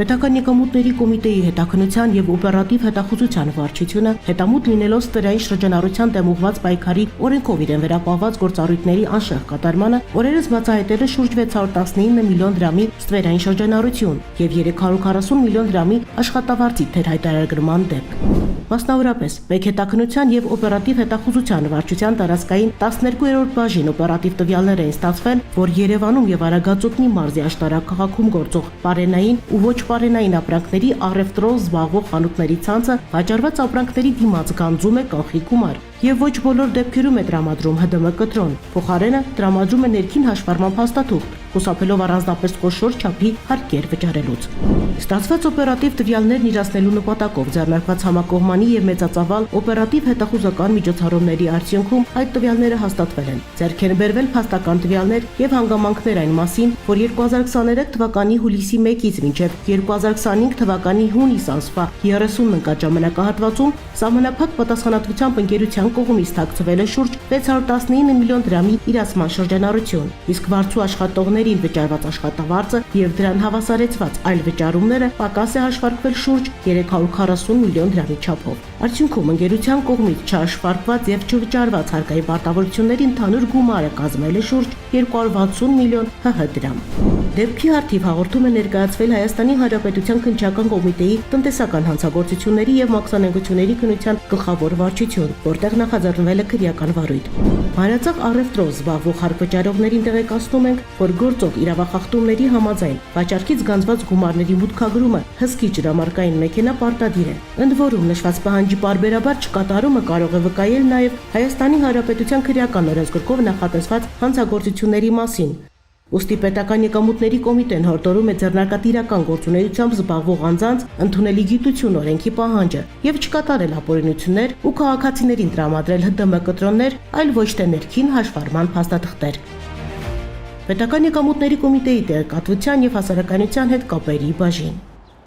Պետական եկամուտների կոմիտեի հետաքննության եւ օպերատիվ հետախուզության վարչությունը հետամուտ լինելով ստվերային շրջանառության դեմ ուղղված պայքարի օրենքով իրեն վերապահված գործառույթների անշեղ կատարմանը օրերս բացահայտել է շուրջ 619 միլիոն դրամի ստվերային շրջանառություն եւ 340 միլիոն դրամի աշխատավարձի թերհայտարարման դեպք։ Մասնավորապես, մեկ հետաքննության եւ օպերատիվ հետախուզության վարչության տարածքային 12-րդ բաժին օպերատիվ տվյալներ են ստացվել, որ Երևանում եւ Արագածոտնի մարզի աշտարակ քաղաքում գործող պարենային ու ոչ պարենային ապրանքների առևտրով զբաղվող խանութների ցանցը վաճառված ապրանքների դիմաց գանձում է կանխիկ գումար եւ ոչ բոլոր դեպքերում է տրամադրում ՀԴՄ կտրոն, փոխարենը տրամադրում է ներքին հաշվառման փաստաթուղթ, խուսափելով առանձնապես խոշոր չափի հարկեր վճարելուց։ Ստացված օպերատիվ տվյալներն իրացնելու նպատակով ձեռնարկված համակողմանի եւ մեծածավալ օպերատիվ հետախուզական միջոցառումների արդյունքում այդ տվյալները հաստատվել են։ Ձեռք են բերվել փաստական տվյալներ եւ հանգամանքներ այն մասին, որ 2023 թվականի հուլիսի 1-ից մինչեւ 2025 թվականի հունիս ամսվա 30 ընկած ժամանակահատվածում սահմանափակ պատասխանատվությամբ ընկերության կողմից թաքցվել է շուրջ 619 միլիոն դրամի իրացման շրջանառություն, իսկ վարձու աշխատողներին վճարված աշխատավարձը եւ դրան հավասարեցված այլ վճարումները պակաս է հաշվարկվել շուրջ 340 միլիոն դրամի չափով։ Արդյունքում ընկերության կողմից չհաշվարկված եւ չվճարված հարկային պարտավորությունների ընդհանուր գումարը կազմել է շուրջ 260 միլիոն ՀՀ դրամ։ Դեպքի հարթիվ հաղորդում է ներկայացվել Հայաստանի Հանրապետության քննչական կոմիտեի տնտեսական հանցագործությունների եւ մաքսանենգությունների քննության գլխավոր վարչություն, որտեղ նախաձեռնվել է քրեական վարույթ։ Հանրացավ առևտրով զբաղվող հարկվճարողներին տեղեկացնում ենք, որ գործող իրավախախտումների համաձայն վաճառքից գանձված գումարների մուտքագրումը հսկի ջրամարկային մեքենա պարտադիր է։ Ընդ որում նշված պահանջի պարբերաբար չկատարումը կարող է վկայել նաեւ Հայաստանի Հանրապետության քրեական օրենսգրքով նախատեսված հանցագործությունների մասին։ Ուստի պետական եկամուտների կոմիտեն հորդորում է ձեռնարկատիրական գործունեությամբ զբաղվող անձանց ընդունելի գիտություն օրենքի պահանջը եւ չկատարել ապօրինություններ ու քաղաքացիներին տրամադրել ՀԴՄ կտրոններ, այլ ոչ թե ներքին հաշվառման փաստաթղթեր։ Պետական եկամուտների կոմիտեի տեղեկատվության եւ հասարակայնության հետ կապերի բաժին։